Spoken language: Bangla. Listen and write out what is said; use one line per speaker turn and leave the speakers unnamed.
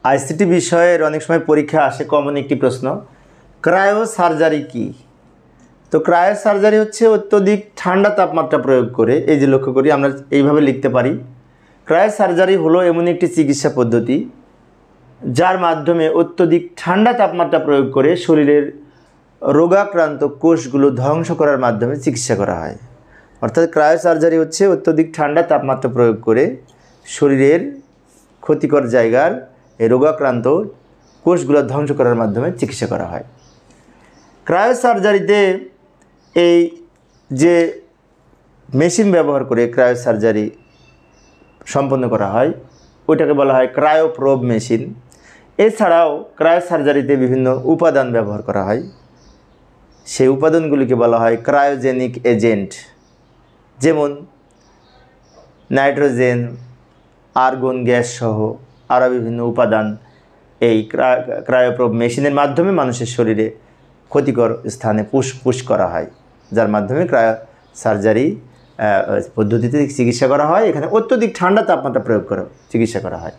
আইসিটি বিষয়ের অনেক সময় পরীক্ষা আসে কমন একটি প্রশ্ন, ক্রায়ো সার্জারি কি? তো ক্রায়ো সার্জারি হচ্ছে অত্যধিক ঠান্ডা তাপমাত্রা প্রয়োগ করে, এই যে লক্ষ্য করি আমরা এইভাবে লিখতে পারি, ক্রায়ো সার্জারি হলো এমন একটি চিকিৎসা পদ্ধতি যার মাধ্যমে অত্যধিক ঠান্ডা তাপমাত্রা প্রয়োগ করে শরীরের রোগাক্রান্ত কোষগুলো ধ্বংস করার মাধ্যমে চিকিৎসা করা হয়। অর্থাৎ ক্রায়ো সার্জারি হচ্ছে অত্যধিক ঠান্ডা তাপমাত্রা প্রয়োগ করে শরীরের ক্ষতিকর জায়গার এই রোগাক্রান্ত কোষগুলো ধ্বংস করার মাধ্যমে চিকিৎসা করা হয়। ক্রায়ো সার্জারিতে এই যে মেশিন ব্যবহার করে ক্রায়ো সার্জারি সম্পন্ন করা হয় ওইটাকে বলা হয় ক্রায়োপ্রোব মেশিন। এছাড়াও ক্রায়ো সার্জারিতে বিভিন্ন উপাদান ব্যবহার করা হয়, সেই উপাদানগুলিকে বলা হয় ক্রায়োজেনিক এজেন্ট, যেমন নাইট্রোজেন, আর্গন গ্যাস সহ আরও বিভিন্ন উপাদান এই ক্রায়োপ্রোব মেশিনের মাধ্যমে মানুষের শরীরে ক্ষতিকর স্থানে পুশ করা হয়, যার মাধ্যমে ক্রায়ো সার্জারি পদ্ধতিতে চিকিৎসা করা হয়। এখানে অত্যধিক ঠান্ডা তাপমাত্রা প্রয়োগ করে চিকিৎসা করা হয়।